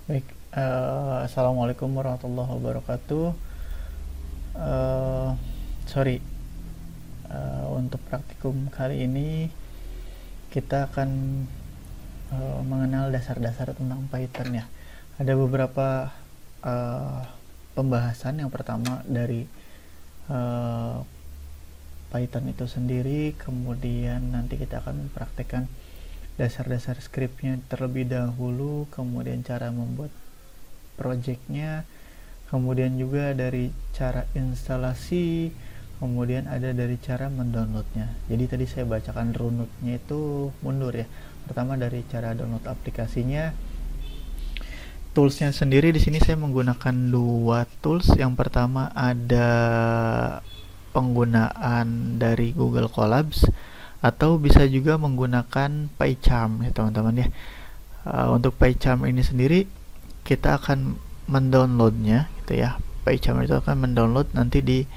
Baik, Assalamualaikum warahmatullahi wabarakatuh. Eh, Sorry, untuk praktikum kali ini kita akan mengenal dasar-dasar tentang Python ya. Ada beberapa eh, pembahasan. Yang pertama dari eh, Python itu sendiri, kemudian nanti kita akan mempraktekkan dasar-dasar scriptnya terlebih dahulu, kemudian cara membuat projectnya, kemudian juga dari cara instalasi, kemudian ada dari cara mendownloadnya. Jadi tadi saya bacakan runutnya itu mundur ya. Pertama dari cara download aplikasinya. Toolsnya sendiri di sini saya menggunakan dua tools. Yang pertama ada penggunaan dari Google Colabs, atau bisa juga menggunakan PyCharm ya teman-teman ya. Untuk PyCharm ini sendiri kita akan mendownloadnya gitu ya. PyCharm itu akan mendownload nanti di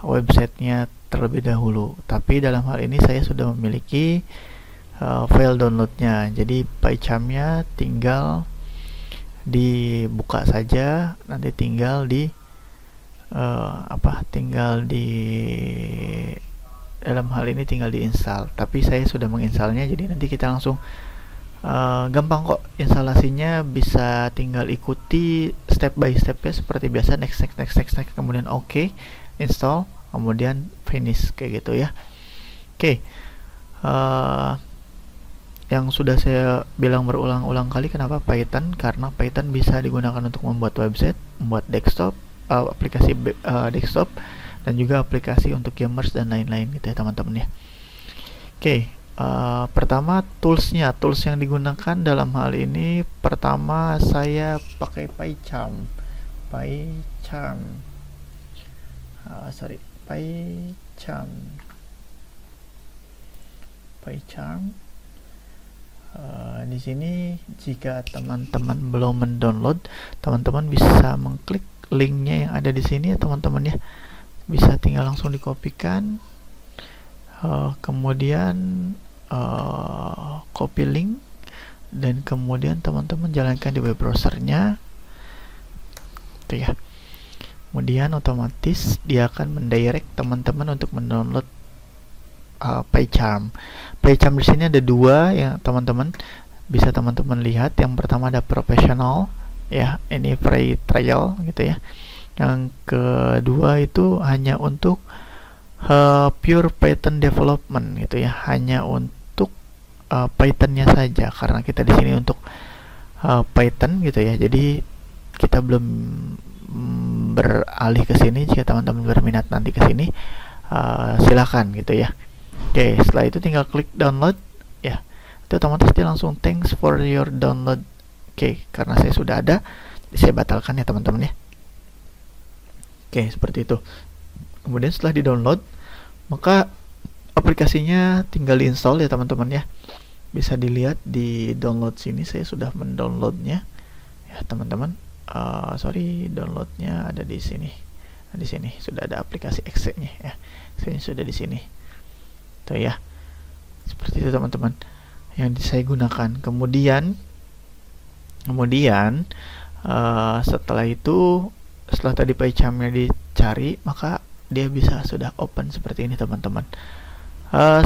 websitenya terlebih dahulu. Tapi dalam hal ini saya sudah memiliki file downloadnya. Jadi PyCharmnya tinggal dibuka saja, nanti tinggal di tinggal di dalam hal ini tinggal diinstal. Tapi saya sudah menginstalnya, jadi nanti kita langsung gampang kok instalasinya, bisa tinggal ikuti step by stepnya seperti biasa, next, kemudian OK, install, kemudian finish kayak gitu ya. Oke. Yang sudah saya bilang berulang-ulang kali, kenapa Python? Karena Python bisa digunakan untuk membuat website, membuat desktop, aplikasi desktop, dan juga aplikasi untuk gamers dan lain-lain gitu ya teman-teman ya. Oke, pertama tools yang digunakan dalam hal ini, pertama saya pakai PyCharm. PyCharm. Di sini jika teman-teman belum mendownload, teman-teman bisa mengklik linknya yang ada di sini ya teman-teman ya. Bisa tinggal langsung dikopikan, kemudian copy link, dan kemudian teman-teman jalankan di web browsernya itu ya. Kemudian otomatis dia akan mendirect teman-teman untuk mendownload PyCharm. PyCharm di sini ada dua yang teman-teman bisa teman-teman lihat. Yang pertama ada professional ya, ini free trial gitu ya. Yang kedua itu hanya untuk pure Python development gitu ya, hanya untuk Pythonnya saja, karena kita di sini untuk Python gitu ya. Jadi kita belum beralih ke sini. Jika teman-teman berminat nanti ke sini, silakan gitu ya. Oke, setelah itu tinggal klik download ya. Itu otomatis dia langsung thanks for your download. Oke, karena saya sudah ada, saya batalkan ya teman-teman ya. Oke, seperti itu. Kemudian setelah di-download, maka aplikasinya tinggal di-install ya teman-teman ya. Bisa dilihat di download sini, saya sudah mendownloadnya ya teman-teman. Downloadnya ada di sini. Nah, di sini sudah ada aplikasi exe-nya ya. Saya sudah di sini. Tuh ya. Seperti itu teman-teman yang saya gunakan. Kemudian setelah itu, setelah tadi PyCharm-nya dicari, maka dia bisa sudah open seperti ini teman-teman.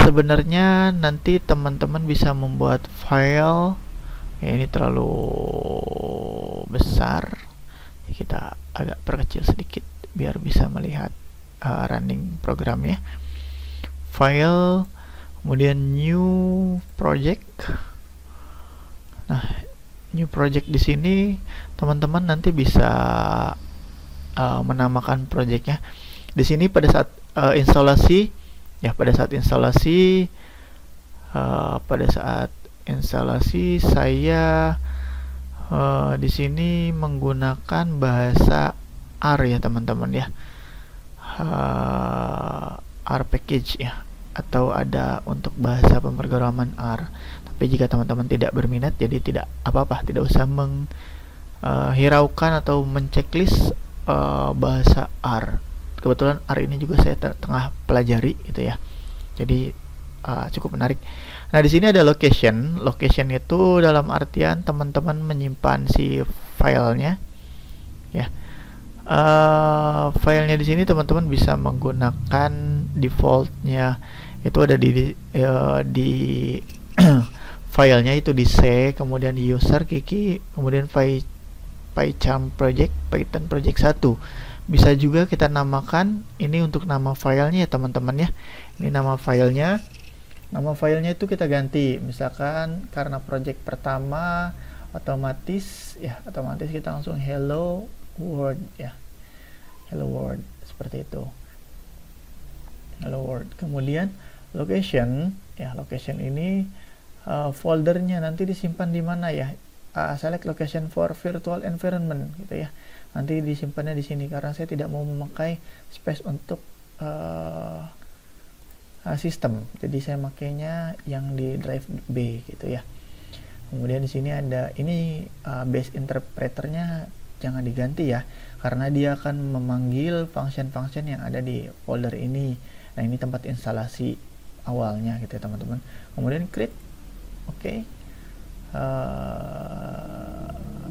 Sebenarnya nanti teman-teman bisa membuat file ya, ini terlalu besar, kita agak perkecil sedikit biar bisa melihat running programnya. File, kemudian new project. Nah, new project di sini teman-teman nanti bisa menamakan projectnya. Di sini pada saat instalasi ya, pada saat instalasi saya di sini menggunakan bahasa R ya teman-teman ya, R package ya, atau ada untuk bahasa pemrograman R. Tapi jika teman-teman tidak berminat, jadi tidak apa-apa, tidak usah menghiraukan atau menceklis bahasa R. Kebetulan R ini juga saya tengah pelajari gitu ya. Jadi cukup menarik. Nah, di sini ada location. Location itu dalam artian teman-teman menyimpan si filenya, ya. Filenya di sini teman-teman bisa menggunakan defaultnya itu ada di filenya itu di C, kemudian di user Kiki, kemudian PyCharm project, Python project 1. Bisa juga kita namakan ini untuk nama filenya ya teman-teman ya. Ini nama filenya. Nama filenya itu kita ganti. Misalkan karena project pertama otomatis kita langsung hello world ya. Hello world seperti itu. Hello world. Kemudian location ya, location ini foldernya nanti disimpan di mana ya? Select location for virtual environment gitu ya. Nanti disimpannya di sini karena saya tidak mau memakai space untuk sistem. Jadi saya makainya yang di drive B gitu ya. Kemudian di sini ada ini base interpreternya jangan diganti ya, karena dia akan memanggil function-function yang ada di folder ini. Nah, ini tempat instalasi awalnya gitu ya teman-teman. Kemudian create, oke.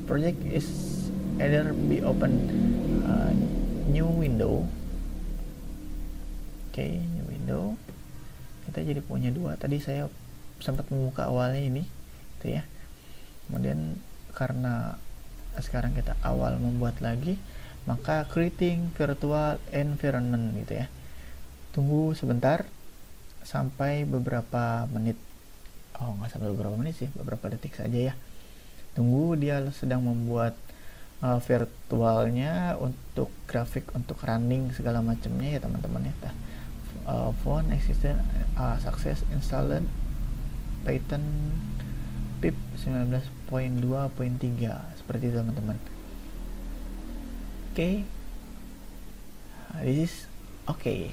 Project is either be open new window. Oke, new window. Kita jadi punya dua. Tadi saya sempat membuka awalnya ini, gitu ya. Kemudian karena sekarang kita awal membuat lagi, maka creating virtual environment gitu ya. Tunggu sebentar sampai beberapa menit. Oh, nggak sampai beberapa menit sih, beberapa detik saja ya. Tunggu dia sedang membuat virtualnya untuk grafik, untuk running segala macamnya ya teman-teman ya. Phone existing success installed Python pip 19.2.3 seperti itu teman-teman. Oke. This is okay.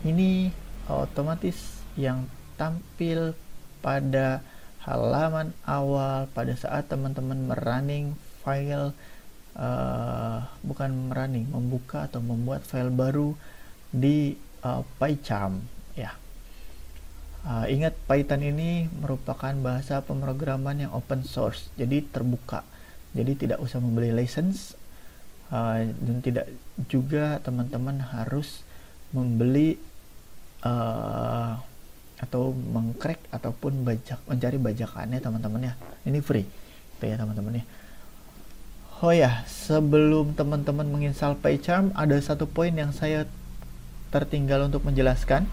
Ini otomatis yang tampil pada halaman awal pada saat teman-teman merunning file, membuka atau membuat file baru di PyCharm ya. Ingat, Python ini merupakan bahasa pemrograman yang open source, jadi terbuka, jadi tidak usah membeli license, dan tidak juga teman-teman harus membeli atau mengcrack ataupun mencari bajakannya teman-teman ya. Ini free gitu ya teman-teman ya. Oh ya, sebelum teman-teman menginstal PyCharm, ada satu poin yang saya tertinggal untuk menjelaskan,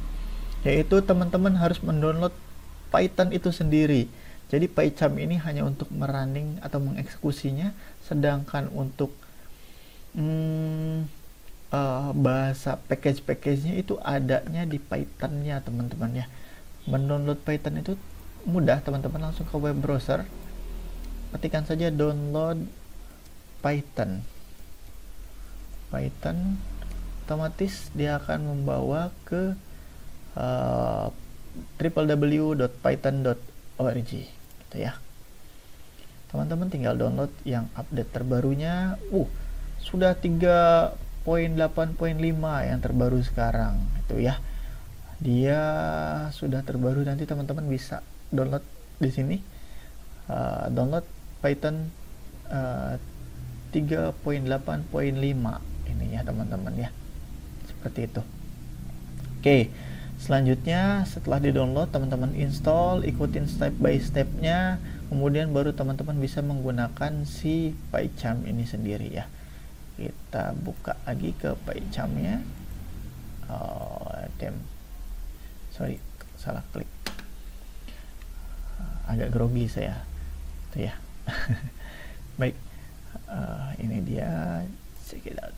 yaitu teman-teman harus mendownload Python itu sendiri. Jadi PyCharm ini hanya untuk merunning atau mengeksekusinya, sedangkan untuk bahasa package-nya itu adanya di Python-nya teman-teman ya. Mendownload Python itu mudah, teman-teman langsung ke web browser, ketikkan saja download Python, otomatis dia akan membawa ke www.python.org gitu ya. Teman-teman tinggal download yang update terbarunya. Sudah 3.8.5 yang terbaru sekarang itu ya. Dia sudah terbaru, nanti teman-teman bisa download di sini. Download Python 3.8.5 ini ya teman-teman ya. Seperti itu. Oke, selanjutnya setelah di-download, teman-teman install, ikutin step by step-nya, kemudian baru teman-teman bisa menggunakan si PyCharm ini sendiri ya. Kita buka lagi ke PyCharm-nya. Salah klik. Agak grogi saya. Itu ya. Baik. Ini dia. Check it out.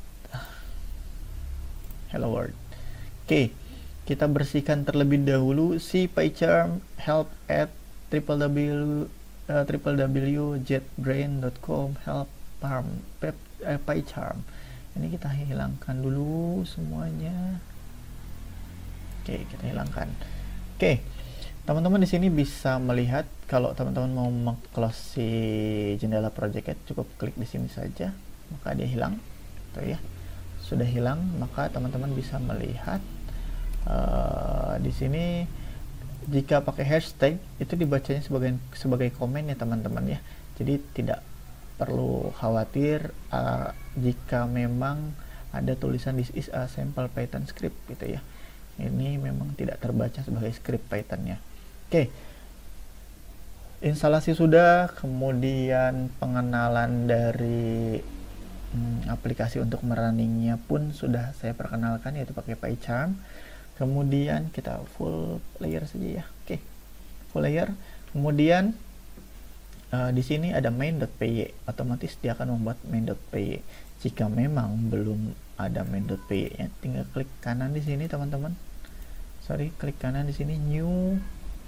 Hello world. Oke, kita bersihkan terlebih dahulu si PyCharm help at www.jetbrain.com help PyCharm. Ini kita hilangkan dulu semuanya. Oke, kita hilangkan. Oke, teman-teman di sini bisa melihat kalau teman-teman mau meng-close si jendela project, cukup klik di sini saja, maka dia hilang. Tuh ya. Sudah hilang, maka teman-teman bisa melihat di sini jika pakai hashtag itu dibacanya sebagai komen ya teman-teman ya. Jadi tidak perlu khawatir jika memang ada tulisan this is a sample Python script gitu ya. Ini memang tidak terbaca sebagai script Python-nya. Oke. Instalasi sudah, kemudian pengenalan dari aplikasi untuk merunningnya pun sudah saya perkenalkan, yaitu pakai PyCharm. Kemudian kita full layer saja ya. Oke, full layer. Kemudian di sini ada main.py, otomatis dia akan membuat main.py. Jika memang belum ada main.py nya, tinggal klik kanan di sini teman-teman. Klik kanan di sini new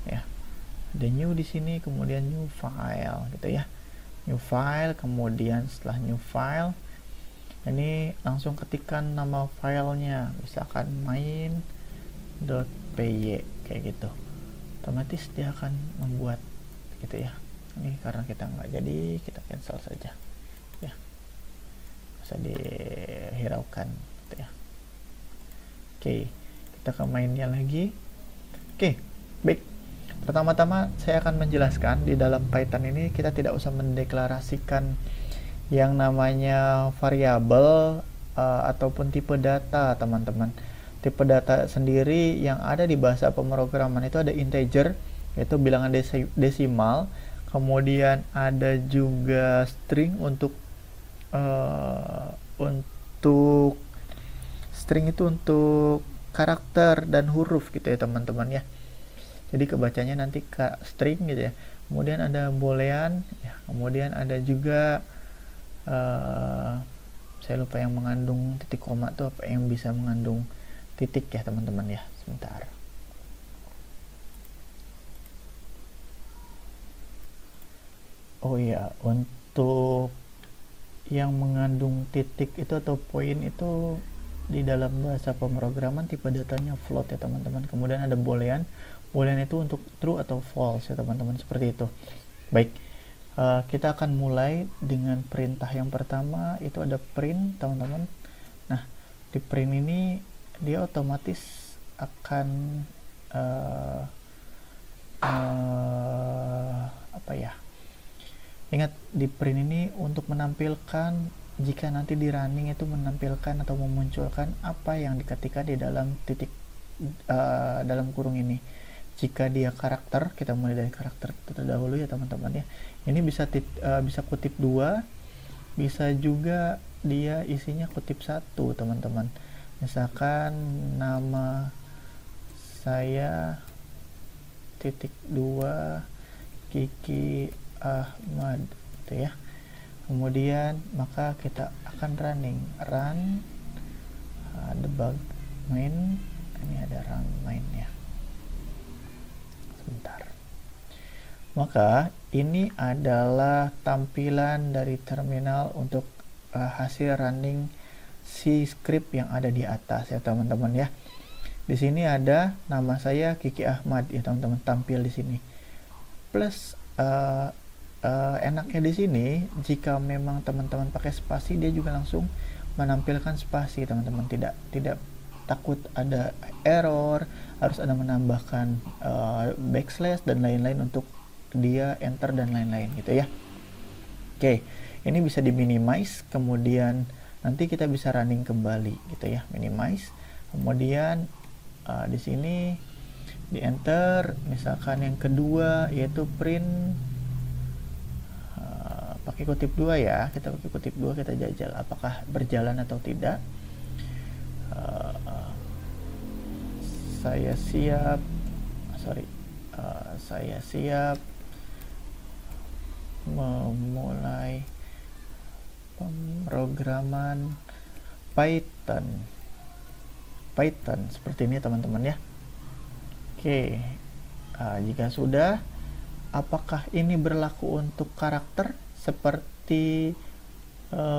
ya. Ada new di sini, kemudian new file gitu ya. New file, kemudian setelah new file ini langsung ketikkan nama filenya, misalkan main.py kayak gitu. Otomatis dia akan membuat gitu ya. Ini karena kita nggak jadi, kita cancel saja ya, bisa dihiraukan gitu ya. Oke, kita ke mainnya lagi. Oke, baik. Pertama-tama saya akan menjelaskan di dalam Python ini kita tidak usah mendeklarasikan yang namanya variabel ataupun tipe data, teman-teman. Tipe data sendiri yang ada di bahasa pemrograman itu ada integer, yaitu bilangan desimal, kemudian ada juga string untuk string itu untuk karakter dan huruf gitu ya teman-teman ya. Jadi kebacanya nanti string gitu ya. Kemudian ada boolean ya. Kemudian ada juga saya lupa yang mengandung titik koma tuh apa, yang bisa mengandung titik ya teman-teman ya. Sebentar. Oh iya, untuk yang mengandung titik itu atau poin itu di dalam bahasa pemrograman tipe datanya float ya teman-teman. Kemudian ada boolean. Boolean itu untuk true atau false ya teman-teman, seperti itu. Baik. Kita akan mulai dengan perintah yang pertama, itu ada print teman-teman. Nah, di print ini dia otomatis akan apa ya, ingat di print ini untuk menampilkan jika nanti di running itu menampilkan atau memunculkan apa yang diketikkan di dalam titik dalam kurung ini. Jika dia karakter, kita mulai dari karakter terdahulu ya teman-teman ya. Ini bisa kutip 2, bisa juga dia isinya kutip 1 teman-teman. Misalkan nama saya titik 2 Kiki Ahmad gitu ya. Kemudian maka kita akan run debug main. Ini ada run main ya. Sebentar. Maka ini adalah tampilan dari terminal untuk hasil running si script yang ada di atas ya teman-teman ya. Di sini ada nama saya Kiki Ahmad ya teman-teman, tampil di sini. Plus enaknya di sini jika memang teman-teman pakai spasi, dia juga langsung menampilkan spasi teman-teman, tidak takut ada error, harus ada menambahkan backslash dan lain-lain untuk dia enter dan lain-lain gitu ya. Oke, ini bisa di minimize, kemudian nanti kita bisa running kembali gitu ya, minimize. Kemudian di sini di enter, misalkan yang kedua yaitu print pakai kutip 2 ya, kita pakai kutip 2, kita jajal apakah berjalan atau tidak. Saya siap memulai pemrograman Python seperti ini teman-teman ya. Oke, jika sudah, apakah ini berlaku untuk karakter seperti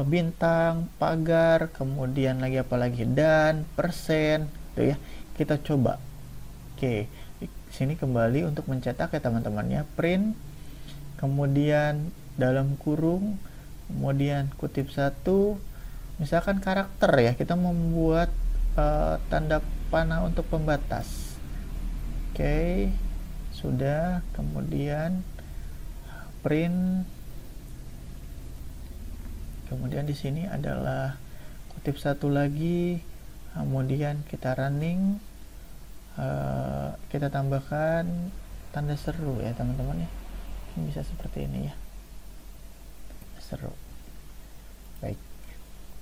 bintang, pagar, kemudian lagi apa lagi, dan persen gitu ya. Kita coba. Oke, di sini kembali untuk mencetak ya teman-teman ya, print, kemudian dalam kurung, kemudian kutip 1, misalkan karakter ya, kita membuat tanda panah untuk pembatas. Oke, sudah. Kemudian print, kemudian di sini adalah kutip satu lagi, kemudian kita running, kita tambahkan tanda seru ya teman-teman ya. Ini bisa seperti ini ya, seru. Baik,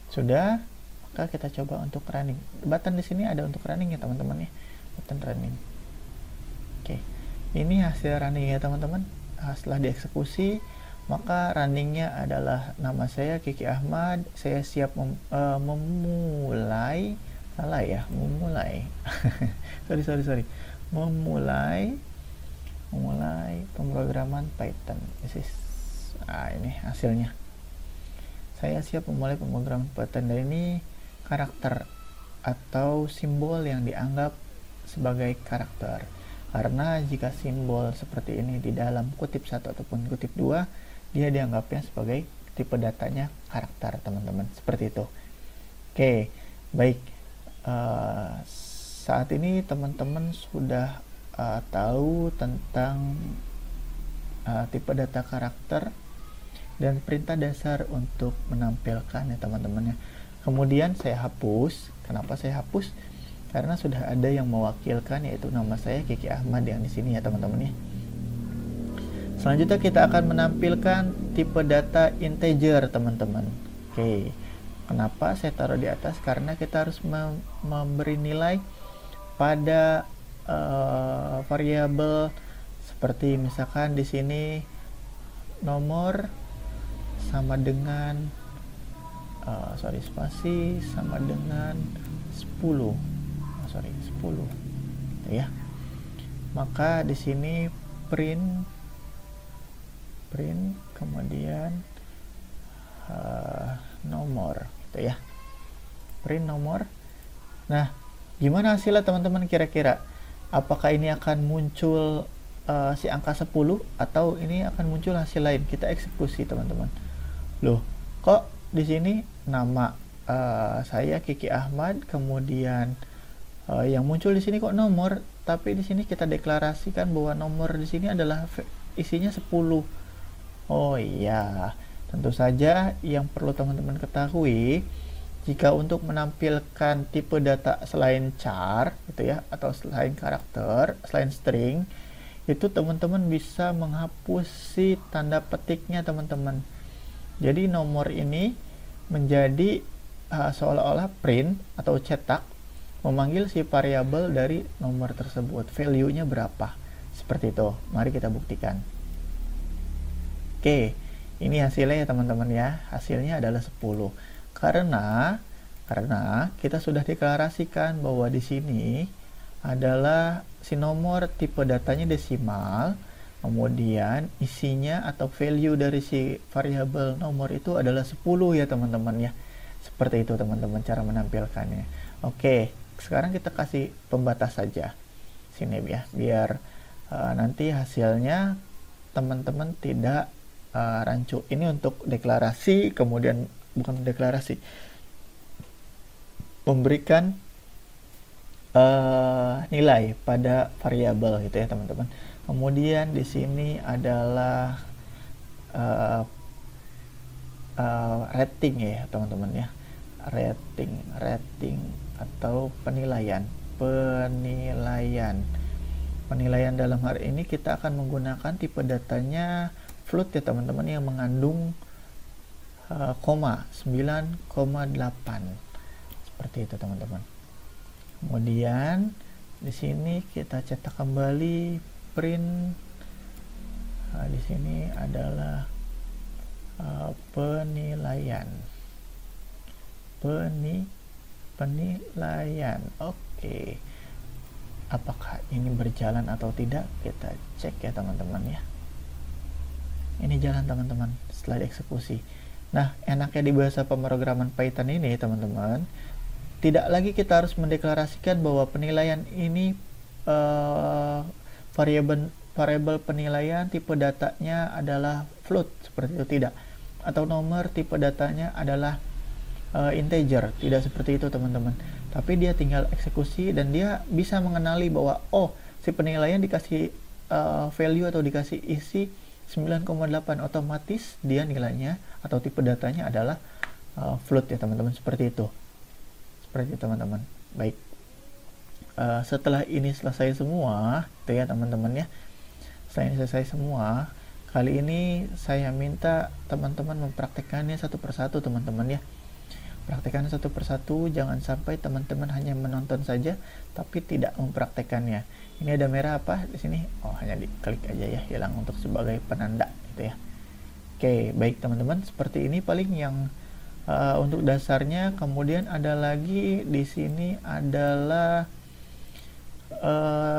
sudah. Maka kita coba untuk running. Button di sini ada untuk running ya teman-teman ya, button running. Oke, ini hasil running ya teman-teman. Setelah dieksekusi, maka runningnya adalah nama saya Kiki Ahmad. Saya siap memulai, salah ya, memulai. sorry. Memulai pemrograman Python. Ini hasilnya. Saya siap memulai pemrograman Python. Dan ini karakter atau simbol yang dianggap sebagai karakter, karena jika simbol seperti ini di dalam kutip 1 ataupun kutip 2, dia dianggapnya sebagai tipe datanya karakter teman-teman, seperti itu. Oke, baik. Saat ini teman-teman sudah tahu tentang tipe data karakter dan perintah dasar untuk menampilkan ya teman-teman ya. Kemudian saya hapus. Kenapa saya hapus? Karena sudah ada yang mewakilkan, yaitu nama saya Kiki Ahmad yang di sini ya teman-teman ya. Selanjutnya kita akan menampilkan tipe data integer teman-teman. Oke, kenapa saya taruh di atas? Karena kita harus memberi nilai pada variabel, seperti misalkan di sini nomor sama dengan spasi sama dengan 10 ya. Maka di sini print kemudian nomor gitu ya, print nomor. Nah, gimana hasilnya teman-teman kira-kira? Apakah ini akan muncul si angka 10 atau ini akan muncul hasil lain? Kita eksekusi teman-teman. Loh, kok di sini nama saya Kiki Ahmad, kemudian yang muncul di sini kok nomor, tapi di sini kita deklarasikan bahwa nomor di sini adalah isinya 10. Oh iya, tentu saja yang perlu teman-teman ketahui, jika untuk menampilkan tipe data selain char gitu ya, atau selain karakter, selain string, itu teman-teman bisa menghapus si tanda petiknya teman-teman. Jadi nomor ini menjadi seolah-olah print atau cetak, memanggil si variabel dari nomor tersebut, value-nya berapa, seperti itu. Mari kita buktikan. Oke, ini hasilnya ya teman-teman ya. Hasilnya adalah 10. Karena kita sudah deklarasikan bahwa di sini adalah si nomor tipe datanya desimal, kemudian isinya atau value dari si variabel nomor itu adalah 10 ya teman-teman ya. Seperti itu teman-teman cara menampilkannya. Oke, sekarang kita kasih pembatas saja sini ya, biar nanti hasilnya teman-teman tidak rancu. Ini untuk deklarasi, kemudian bukan deklarasi, memberikan nilai pada variabel gitu ya teman-teman. Kemudian di sini adalah rating ya teman-teman ya, rating atau penilaian dalam hari ini kita akan menggunakan tipe datanya float ya teman-teman, yang mengandung koma 9,8 seperti itu teman-teman. Kemudian di sini kita cetak kembali print. Di sini adalah penilaian. Oke. Apakah ini berjalan atau tidak? Kita cek ya teman-teman ya. Ini jalan teman-teman setelah dieksekusi. Nah, enaknya di bahasa pemrograman Python ini teman-teman, tidak lagi kita harus mendeklarasikan bahwa penilaian ini variabel penilaian tipe datanya adalah float, seperti itu, tidak. Atau nomor tipe datanya adalah integer, tidak seperti itu teman-teman. Tapi dia tinggal eksekusi dan dia bisa mengenali bahwa oh, si penilaian dikasih value atau dikasih isi 9,8, otomatis dia nilainya atau tipe datanya adalah float ya teman-teman, seperti itu teman-teman. Baik, setelah ini selesai semua itu ya teman-teman ya, setelah ini selesai semua, kali ini saya minta teman-teman mempraktekannya satu persatu teman-teman ya. Praktekkan satu persatu, jangan sampai teman-teman hanya menonton saja tapi tidak mempraktekannya. Ini ada merah apa di sini? Oh, hanya diklik aja ya, hilang untuk sebagai penanda gitu ya. Oke, baik teman-teman, seperti ini paling yang untuk dasarnya. Kemudian ada lagi di sini adalah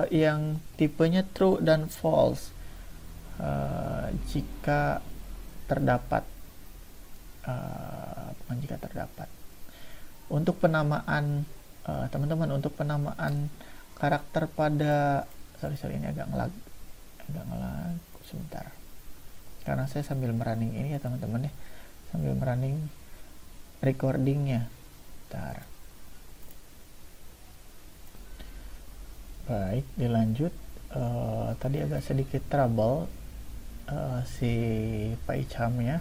yang tipenya true dan false. Jika terdapat bukan jika terdapat, untuk penamaan teman-teman, untuk penamaan karakter pada sorry ini agak ngelag sebentar, karena saya sambil merunning ini ya teman-teman ya, sambil merunning recordingnya. Bentar. Baik, dilanjut. Tadi agak sedikit trouble si Pak Icham ya.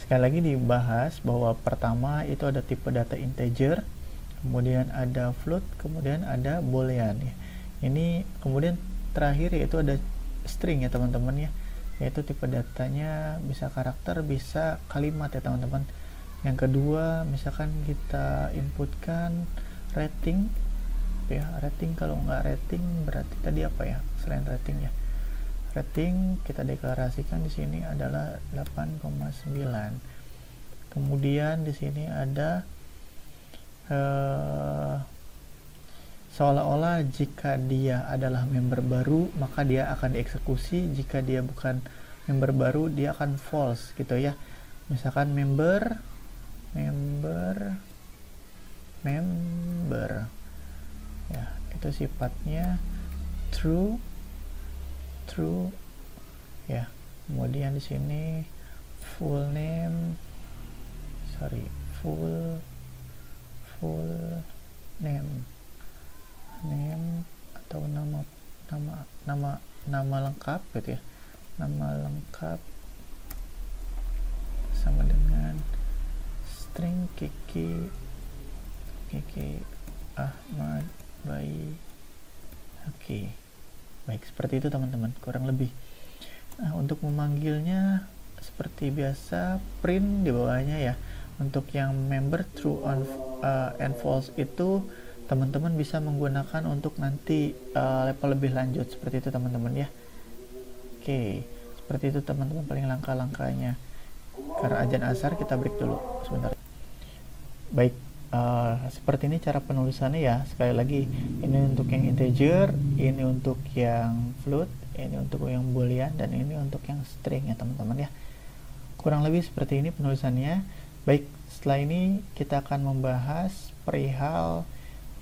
Sekali lagi dibahas bahwa pertama itu ada tipe data integer, kemudian ada float, kemudian ada boolean ya. Ini kemudian terakhir yaitu ada string ya teman-teman ya, yaitu tipe datanya bisa karakter, bisa kalimat ya teman-teman. Yang kedua, misalkan kita inputkan rating ya, rating, kalau nggak rating berarti tadi apa ya selain rating ya, rating kita deklarasikan di sini adalah 8,9. Kemudian di sini ada seolah-olah jika dia adalah member baru maka dia akan dieksekusi, jika dia bukan member baru dia akan false gitu ya. Misalkan member ya, itu sifatnya true ya. Kemudian di sini full name name atau nama lengkap gitu ya, nama lengkap sama dengan string Kiki Ahmad Bayi. Oke. Baik, seperti itu teman-teman kurang lebih. Nah, untuk memanggilnya seperti biasa, print di bawahnya ya. Untuk yang member true and false itu teman-teman bisa menggunakan untuk nanti level lebih lanjut, seperti itu teman-teman ya. Oke, seperti itu teman-teman paling langkah-langkahnya. Karena azan asar kita break dulu sebentar. Baik, seperti ini cara penulisannya ya. Sekali lagi, ini untuk yang integer, ini untuk yang float, ini untuk yang boolean, dan ini untuk yang string ya teman-teman ya. Kurang lebih seperti ini penulisannya. Baik, setelah ini kita akan membahas perihal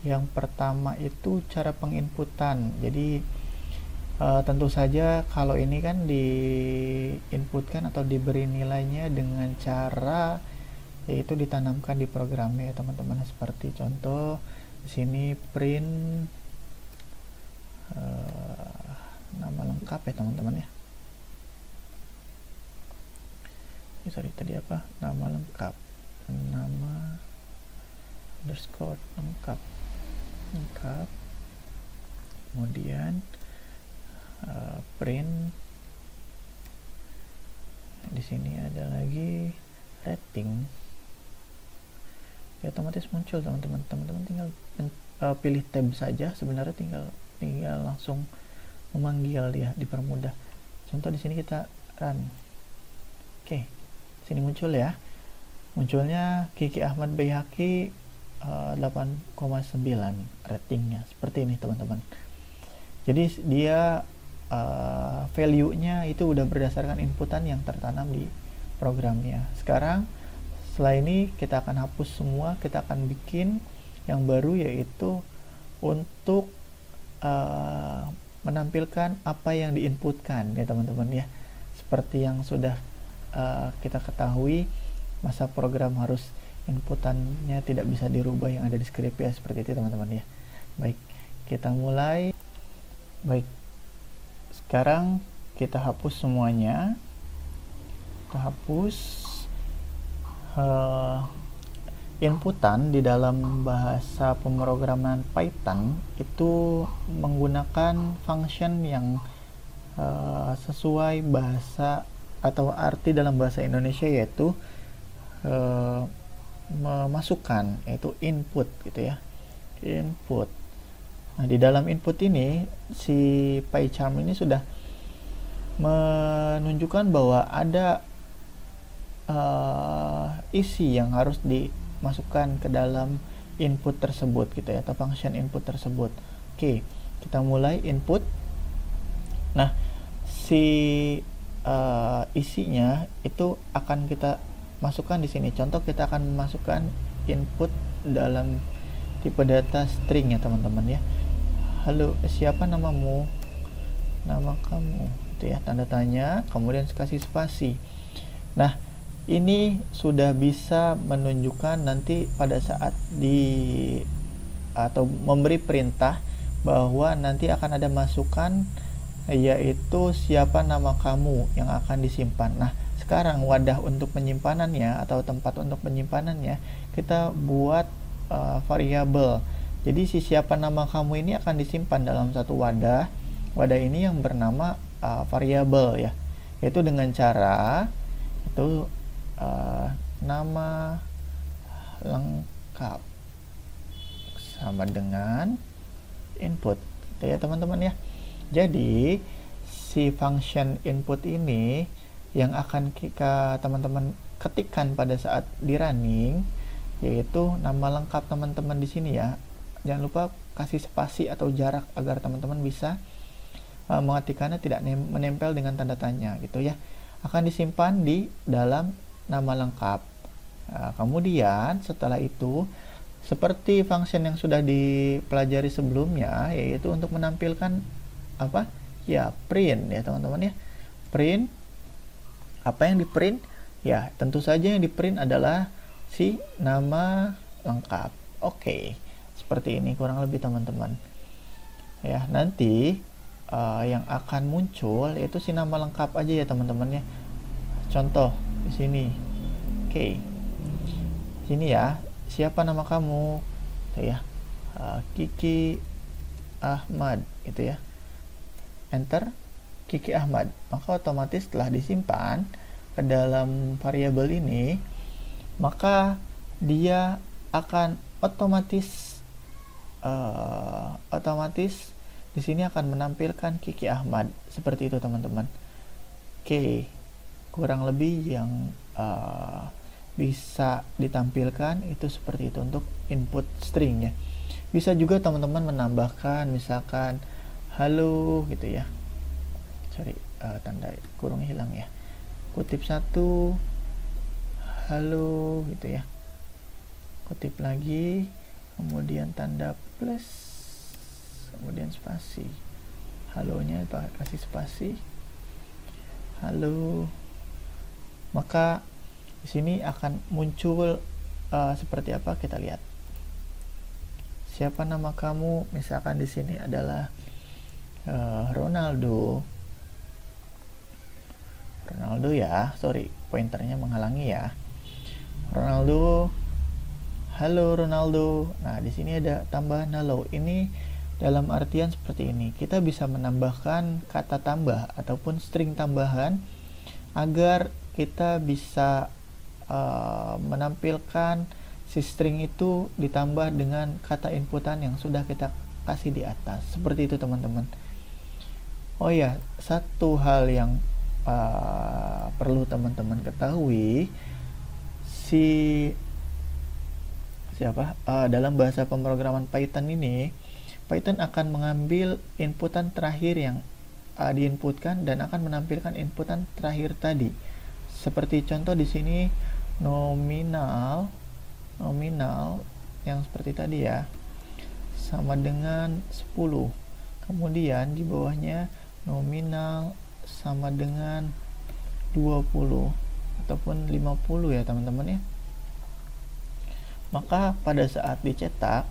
yang pertama itu cara penginputan. Jadi tentu saja kalau ini kan diinputkan atau diberi nilainya dengan cara yaitu ditanamkan di programnya ya teman-teman. Seperti contoh di sini print nama lengkap ya teman-teman ya. Sorry, tadi apa? Nama lengkap, nama underscore lengkap. Kemudian print di sini ada lagi rating. Ya, otomatis muncul teman-teman. Teman-teman tinggal pilih tab saja, sebenarnya tinggal langsung memanggil dia, dipermudah. Contoh di sini kita run. Oke, sini muncul ya. Munculnya Kiki Ahmad Bayhaqi 8,9 ratingnya. Seperti ini teman-teman. Jadi dia value-nya itu udah berdasarkan inputan yang tertanam di programnya. Sekarang setelah ini kita akan hapus semua, kita akan bikin yang baru, yaitu untuk menampilkan apa yang diinputkan ya teman-teman ya. Seperti yang sudah kita ketahui, masa program harus inputannya tidak bisa dirubah yang ada di script ya, seperti itu teman-teman ya. Baik, kita mulai. Baik, Sekarang kita hapus semuanya. Kita hapus inputan di dalam bahasa pemrograman Python itu menggunakan function yang sesuai bahasa atau arti dalam bahasa Indonesia, yaitu memasukkan, yaitu input gitu ya, input. Nah, di dalam input ini si PyCharm ini sudah menunjukkan bahwa ada isi yang harus dimasukkan ke dalam input tersebut gitu ya, atau function input tersebut. Oke, kita mulai input. Nah, si isinya itu akan kita masukkan di sini. Contoh, kita akan memasukkan input dalam tipe data string ya teman-teman ya. Halo, siapa namamu? Nama kamu, itu ya, tanda tanya, kemudian kasih spasi. Nah, ini sudah bisa menunjukkan nanti pada saat atau memberi perintah bahwa nanti akan ada masukan, yaitu siapa nama kamu yang akan disimpan. Nah, sekarang wadah untuk penyimpanannya atau tempat untuk penyimpanannya kita buat variabel. Jadi si siapa nama kamu ini akan disimpan dalam satu wadah. Wadah ini yang bernama variabel ya, yaitu dengan cara itu nama lengkap sama dengan input gitu ya teman-teman ya. Jadi si function input ini yang akan teman-teman ketikkan pada saat di running, yaitu nama lengkap teman-teman di sini ya. Jangan lupa kasih spasi atau jarak agar teman-teman bisa mengetikkannya tidak menempel dengan tanda tanya gitu ya. Akan disimpan di dalam nama lengkap. Nah, kemudian setelah itu, seperti function yang sudah dipelajari sebelumnya, yaitu untuk menampilkan apa ya, print ya teman-teman ya. Print, apa yang di print ya, tentu saja yang di print adalah si nama lengkap. Oke, seperti ini kurang lebih teman-teman ya. Nanti yang akan muncul yaitu si nama lengkap aja ya teman-teman ya. Contoh di sini. Oke, sini ya, siapa nama kamu gitu ya, Kiki Ahmad gitu ya. Enter Kiki Ahmad, maka otomatis telah disimpan ke dalam variabel ini, maka dia akan otomatis di sini akan menampilkan Kiki Ahmad seperti itu teman-teman. Oke, kurang lebih yang bisa ditampilkan itu seperti itu untuk input string ya. Bisa juga teman-teman menambahkan misalkan halo gitu ya, tanda kurung hilang ya, kutip satu halo gitu ya, kutip lagi, kemudian tanda plus, kemudian spasi, halonya kasih spasi, halo. Maka di sini akan muncul seperti apa, kita lihat. Siapa nama kamu? Misalkan di sini adalah Ronaldo ya. Sorry, pointernya menghalangi ya. Ronaldo. Halo Ronaldo. Nah, di sini ada tambahan halo. Ini dalam artian seperti ini. Kita bisa menambahkan kata tambah ataupun string tambahan agar kita bisa menampilkan si string itu ditambah dengan kata inputan yang sudah kita kasih di atas. Seperti itu teman-teman. Oh ya, satu hal yang perlu teman-teman ketahui, dalam bahasa pemrograman Python ini, Python akan mengambil inputan terakhir yang diinputkan dan akan menampilkan inputan terakhir tadi. Seperti contoh di sini nominal yang seperti tadi ya, sama dengan 10. Kemudian di bawahnya nominal sama dengan 20 ataupun 50 ya teman-teman ya. Maka pada saat dicetak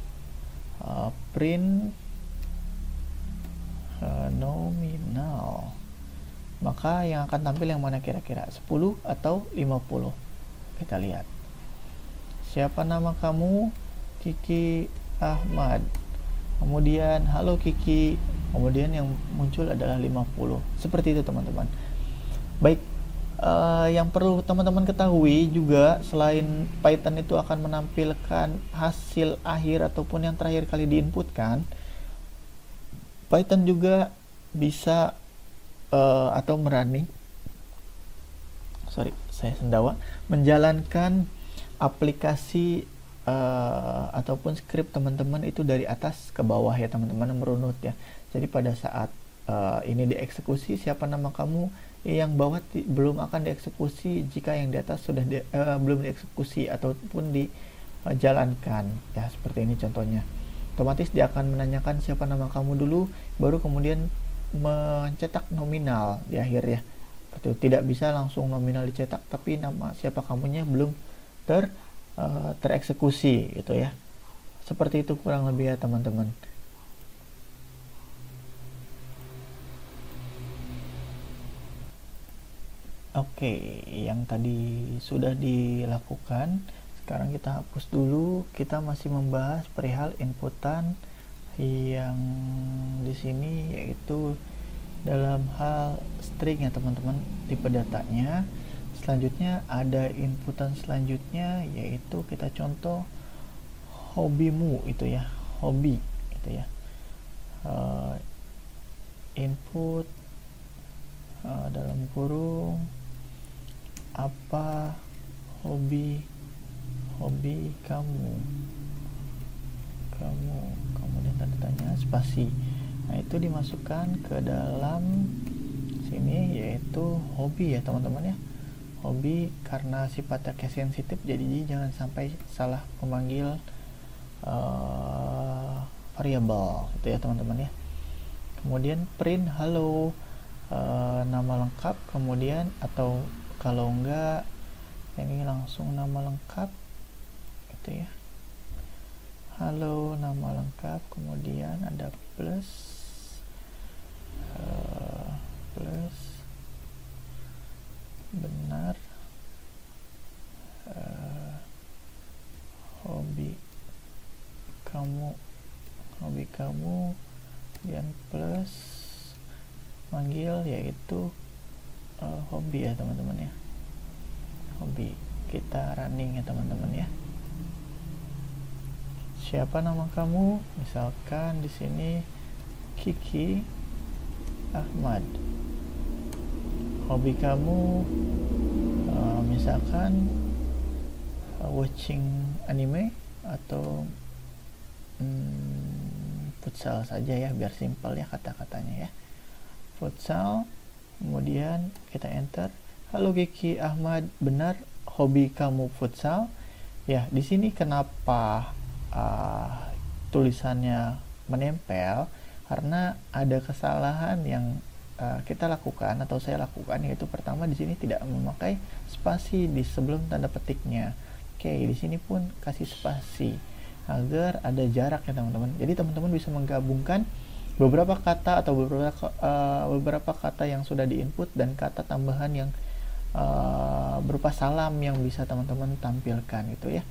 print nominal Maka yang akan tampil yang mana kira-kira? 10 atau 50? Kita lihat. Siapa nama kamu? Kiki Ahmad. Kemudian halo Kiki. Kemudian yang muncul adalah 50. Seperti itu teman-teman. Baik, yang perlu teman-teman ketahui juga, selain Python itu akan menampilkan hasil akhir ataupun yang terakhir kali diinputkan, Python juga bisa atau menjalankan aplikasi ataupun script teman-teman itu dari atas ke bawah ya teman-teman, merunut ya. Jadi pada saat ini dieksekusi, siapa nama kamu, yang bawah belum akan dieksekusi jika yang di atas sudah belum dieksekusi ataupun dijalankan ya, seperti ini contohnya. Otomatis dia akan menanyakan siapa nama kamu dulu, baru kemudian mencetak nominal di akhir ya. Tidak bisa langsung nominal dicetak, tapi nama siapa kamunya belum tereksekusi gitu ya. Seperti itu kurang lebih ya teman-teman. Oke, yang tadi sudah dilakukan, sekarang kita hapus dulu. Kita masih membahas perihal inputan yang di sini, yaitu dalam hal string ya teman-teman, tipe datanya. Selanjutnya ada inputan selanjutnya, yaitu kita contoh hobimu itu ya, hobi itu ya. Input dalam kurung apa hobi kamu, kemudian tanda tanya spasi. Nah, itu dimasukkan ke dalam sini, yaitu hobi ya teman-teman ya. Hobi karena sifatnya case sensitif, jadi jangan sampai salah memanggil variabel gitu ya teman-teman ya. Kemudian print halo, nama lengkap, kemudian atau kalau enggak ini langsung nama lengkap gitu ya. Halo, nama lengkap, kemudian ada plus benar, hobi kamu dan plus manggil, yaitu hobi ya teman-teman ya. Hobi, kita running ya teman-teman ya. Siapa nama kamu? Misalkan di sini Kiki Ahmad. Hobi kamu misalkan watching anime atau futsal saja ya, biar simpel ya kata-katanya ya. Futsal, kemudian kita enter. Halo Kiki Ahmad, benar hobi kamu futsal? Ya, di sini kenapa tulisannya menempel? Karena ada kesalahan yang kita lakukan atau saya lakukan, yaitu pertama di sini tidak memakai spasi di sebelum tanda petiknya. Oke, di sini pun kasih spasi agar ada jarak ya teman-teman. Jadi teman-teman bisa menggabungkan beberapa kata atau beberapa kata yang sudah diinput dan kata tambahan yang berupa salam yang bisa teman-teman tampilkan itu ya.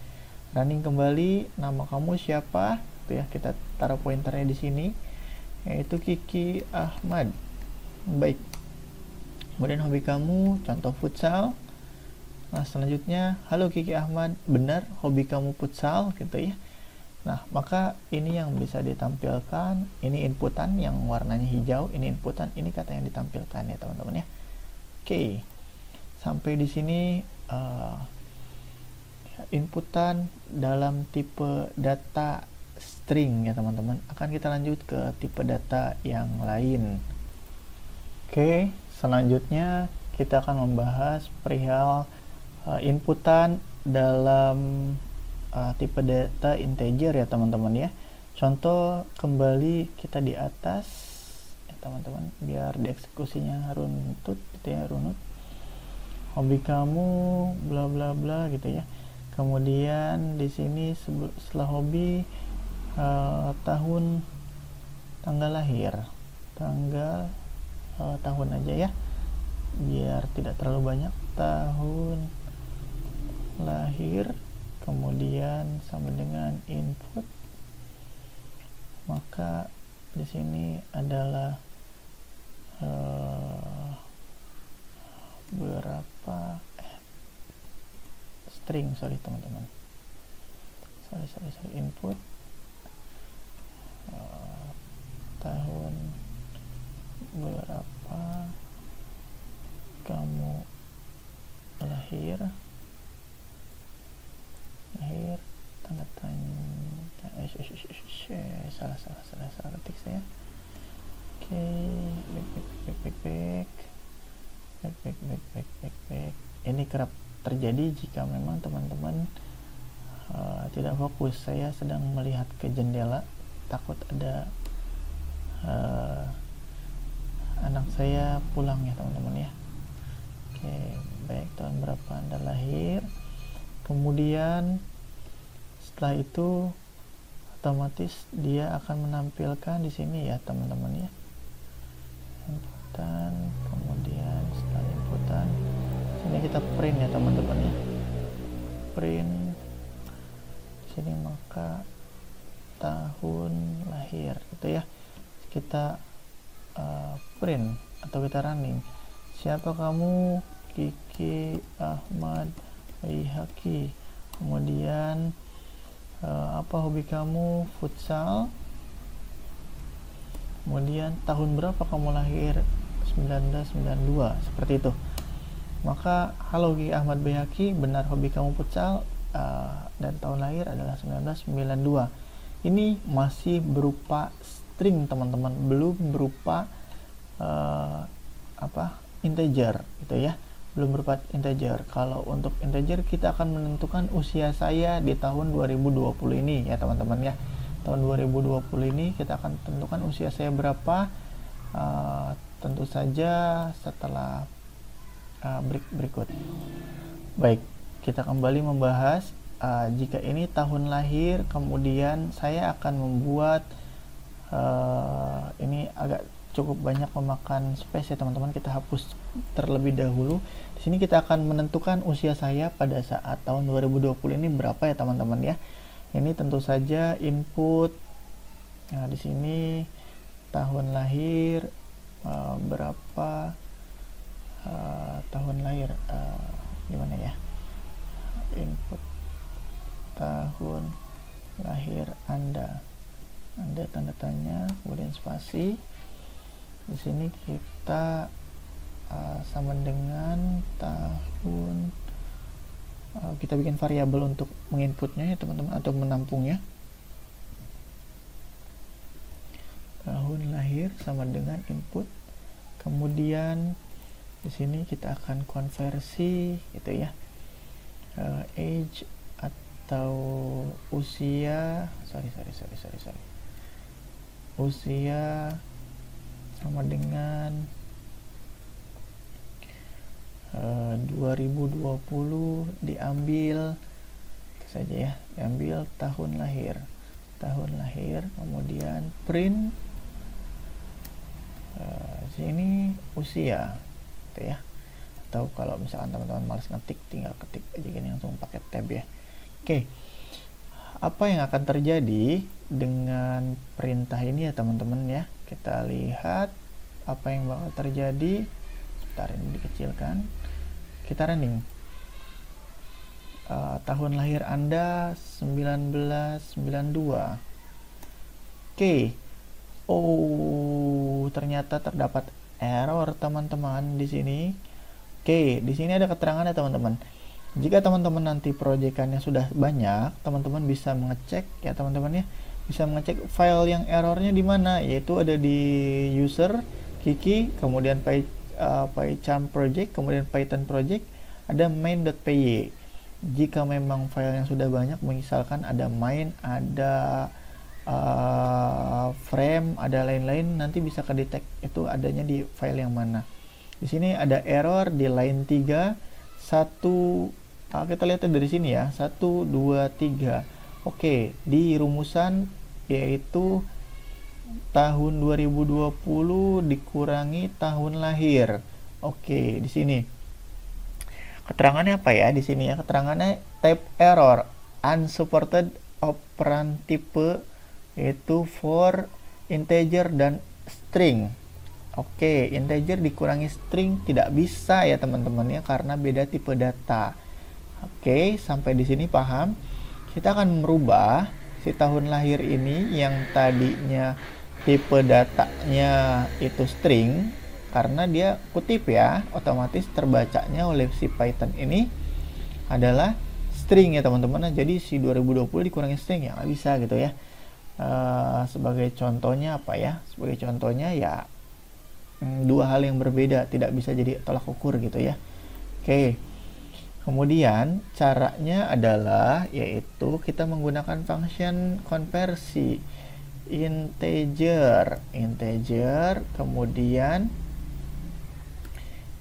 Running kembali, nama kamu siapa? Itu ya, kita taruh pointernya di sini, yaitu Kiki Ahmad. Baik. Kemudian hobi kamu, contoh futsal. Nah, selanjutnya, halo Kiki Ahmad, benar hobi kamu futsal gitu ya. Nah, maka ini yang bisa ditampilkan, ini inputan yang warnanya hijau, ini inputan, ini kata yang ditampilkan ya teman-teman ya. Oke. Sampai di sini inputan dalam tipe data string ya teman-teman. Akan kita lanjut ke tipe data yang lain. Oke, selanjutnya kita akan membahas perihal inputan dalam tipe data integer ya teman-teman ya. Contoh kembali kita di atas ya teman-teman, biar dieksekusinya runtut gitu ya, runut. Hobi kamu bla bla bla gitu ya. Kemudian di sini setelah hobi tahun, tanggal lahir, tahun aja ya. biar tidak terlalu banyak. Tahun lahir kemudian sama dengan input, maka di sini adalah berapa string, teman-teman, input tahun berapa kamu lahir tanda tanya, salah ketik saya. Oke, back. Ini kerap terjadi jika memang teman-teman tidak fokus. Saya sedang melihat ke jendela, takut ada anak saya pulang ya teman-teman ya. Oke, baik, tahun berapa Anda lahir, kemudian setelah itu otomatis dia akan menampilkan di sini ya teman-teman ya, inputan, kemudian setelah inputan sini kita print ya teman-teman ya, print sini, maka tahun lahir gitu ya, kita print atau kita running. Siapa kamu? Kiki Ahmad Baihaqi. Kemudian apa hobi kamu? Futsal. Kemudian tahun berapa kamu lahir? 1992, seperti itu. Maka halo Kiki Ahmad Baihaqi, benar hobi kamu futsal, dan tahun lahir adalah 1992. Ini masih berupa string teman-teman, belum berupa integer gitu ya, belum berupa integer. Kalau untuk integer kita akan menentukan usia saya di tahun 2020 ini ya teman-teman ya. Tahun 2020 ini kita akan tentukan usia saya berapa, tentu saja setelah berikut. Baik, kita kembali membahas jika ini tahun lahir, kemudian saya akan membuat ini agak cukup banyak memakan space ya teman-teman, kita hapus terlebih dahulu. Di sini kita akan menentukan usia saya pada saat tahun 2020 ini berapa ya teman-teman ya. Ini tentu saja input. Nah, di sini tahun lahir berapa, tahun lahir gimana ya, input tahun lahir Anda tanda tanya kemudian spasi. Di sini kita sama dengan tahun, kita bikin variabel untuk menginputnya ya teman-teman, atau menampungnya. Tahun lahir sama dengan input, kemudian di sini kita akan konversi gitu ya, age atau usia, usia sama dengan 2020 diambil itu saja ya, diambil tahun lahir, kemudian print sini usia gitu ya. Atau kalau misalkan teman-teman malas ngetik, tinggal ketik aja gini langsung pakai tab ya. Oke, apa yang akan terjadi dengan perintah ini ya teman-teman ya, kita lihat apa yang bakal terjadi. Bentar, ini dikecilkan, kita running. Tahun lahir Anda 1992. Oke. Oh, ternyata terdapat error teman-teman di sini. Oke, di sini ada keterangan ya teman-teman. Jika teman-teman nanti proyekannya sudah banyak, teman-teman bisa mengecek ya teman-teman ya, bisa mengecek file yang errornya di mana, yaitu ada di user Kiki, kemudian PyCharm project, kemudian Python project, ada main.py. Jika memang file yang sudah banyak, misalkan ada main, ada frame, ada lain-lain, nanti bisa kedetek itu adanya di file yang mana. Di sini ada error di line 3, kita lihat dari sini ya, 1, 2, 3. Oke, di rumusan yaitu tahun 2020 dikurangi tahun lahir. Oke, di sini keterangannya apa ya di sini ya? Keterangannya type error unsupported operand type yaitu for integer dan string. Oke, integer dikurangi string tidak bisa ya teman-teman ya karena beda tipe data. Oke, sampai di sini paham? Kita akan merubah si tahun lahir ini yang tadinya tipe datanya itu string karena dia kutip ya, otomatis terbacanya oleh si Python ini adalah string ya teman-teman. Jadi si 2020 dikurangi string ya nggak bisa gitu ya. Sebagai contohnya apa ya? Sebagai contohnya ya dua hal yang berbeda tidak bisa jadi tolak ukur gitu ya. Oke. Kemudian caranya adalah yaitu kita menggunakan function konversi integer kemudian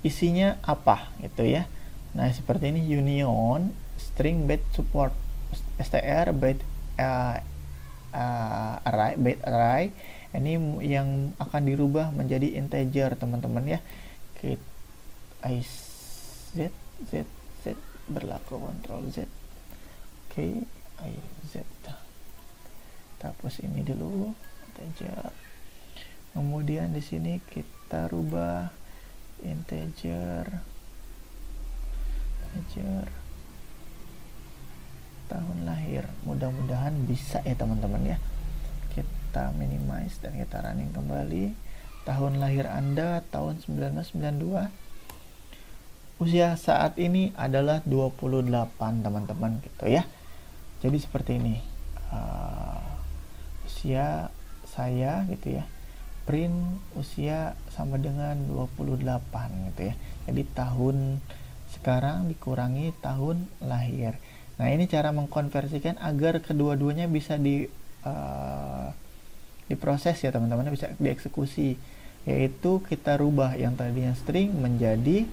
isinya apa gitu ya. Nah, seperti ini union string byte support str byte array ini yang akan dirubah menjadi integer teman-teman ya. Oke, z berlaku Ctrl Z. Oke, z kita hapus ini dulu integer. Kemudian di sini kita rubah integer tahun lahir. Mudah-mudahan bisa ya teman-teman ya. Kita minimize dan kita running kembali. Tahun lahir Anda tahun 1992. Usia saat ini adalah 28 teman-teman gitu ya. Jadi seperti ini. Usia saya gitu ya. Print usia sama dengan 28 gitu ya. Jadi tahun sekarang dikurangi tahun lahir. Nah, ini cara mengkonversikan agar kedua-duanya bisa diproses ya teman-teman, bisa dieksekusi. Yaitu kita rubah yang tadinya string menjadi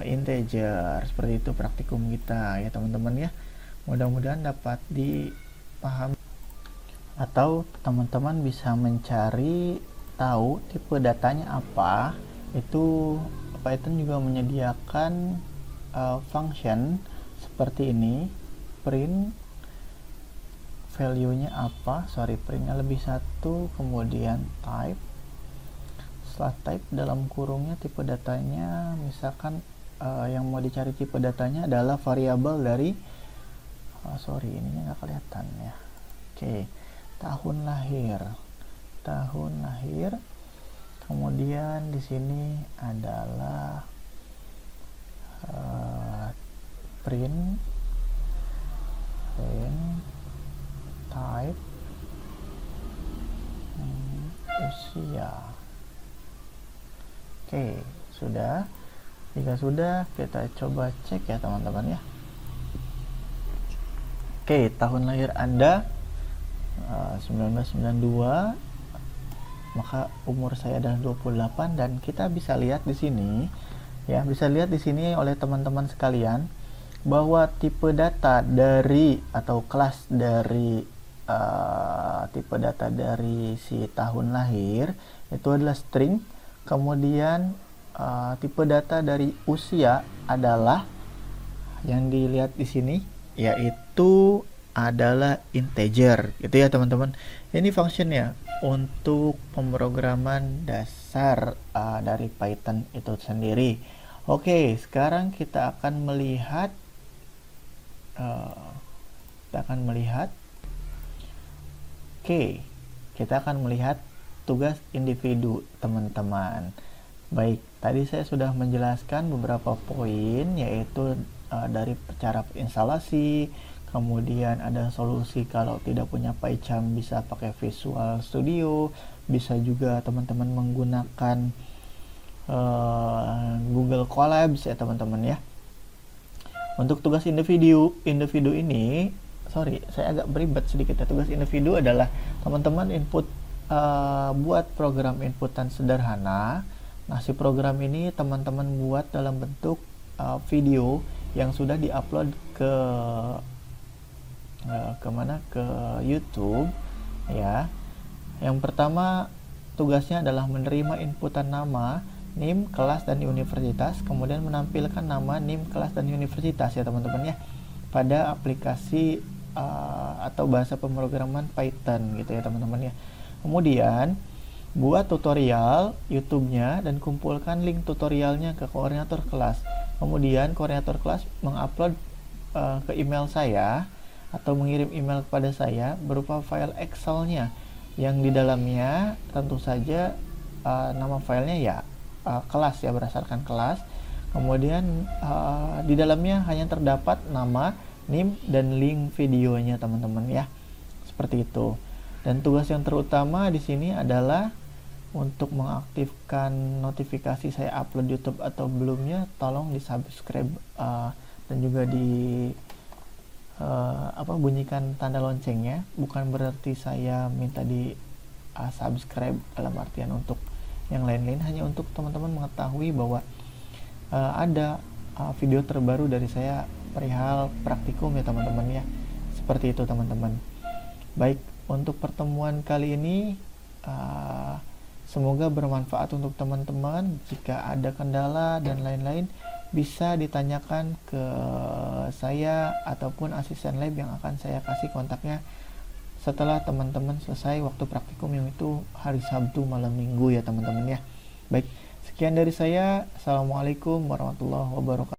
integer. Seperti itu praktikum kita ya teman-teman ya. Mudah-mudahan dapat dipahami atau teman-teman bisa mencari tahu tipe datanya apa. Itu Python juga menyediakan function seperti ini, print value-nya apa, printnya lebih satu, kemudian type, setelah type dalam kurungnya tipe datanya, misalkan yang mau dicari tipe datanya adalah variabel dari ininya nggak kelihatan ya. Oke, tahun lahir, kemudian di sini adalah print type usia. Oke, sudah. Jika sudah, kita coba cek ya teman-teman ya. Oke, tahun lahir Anda 1992, maka umur saya adalah 28 dan kita bisa lihat di sini ya, oleh teman-teman sekalian bahwa tipe data dari atau kelas dari tipe data dari si tahun lahir itu adalah string, kemudian tipe data dari usia adalah yang dilihat di sini yaitu adalah integer gitu ya teman-teman. Ini functionnya untuk pemrograman dasar dari Python itu sendiri. Oke, sekarang kita akan melihat kita akan melihat tugas individu teman-teman. Baik, tadi saya sudah menjelaskan beberapa poin, yaitu dari cara instalasi, kemudian ada solusi kalau tidak punya PyCharm bisa pakai Visual Studio, bisa juga teman-teman menggunakan Google Colabs ya teman-teman ya. Untuk tugas individu ini, saya agak beribet sedikit ya. Tugas individu adalah teman-teman input buat program inputan sederhana. Nah, si program ini teman-teman buat dalam bentuk video yang sudah diupload ke YouTube ya. Yang pertama tugasnya adalah menerima inputan nama NIM, kelas, dan universitas, kemudian menampilkan nama NIM, kelas, dan universitas ya teman-teman ya pada aplikasi atau bahasa pemrograman Python gitu ya teman-teman ya. Kemudian buat tutorial YouTube-nya dan kumpulkan link tutorialnya ke koordinator kelas. Kemudian koordinator kelas mengupload ke email saya atau mengirim email kepada saya berupa file Excel-nya yang di dalamnya tentu saja nama filenya ya kelas ya, berdasarkan kelas. Kemudian di dalamnya hanya terdapat nama, NIM, dan link videonya teman-teman ya. Seperti itu. Dan tugas yang terutama di sini adalah untuk mengaktifkan notifikasi saya upload YouTube atau belumnya, tolong di subscribe dan juga di bunyikan tanda loncengnya. Bukan berarti saya minta di subscribe dalam artian untuk yang lain-lain, hanya untuk teman-teman mengetahui bahwa ada video terbaru dari saya perihal praktikum ya teman-teman ya. Seperti itu teman-teman. Baik, untuk pertemuan kali ini semoga bermanfaat untuk teman-teman. Jika ada kendala dan lain-lain bisa ditanyakan ke saya ataupun asisten lab yang akan saya kasih kontaknya setelah teman-teman selesai waktu praktikum, yang itu hari Sabtu malam Minggu ya teman-teman ya. Baik, sekian dari saya. Assalamualaikum warahmatullahi wabarakatuh.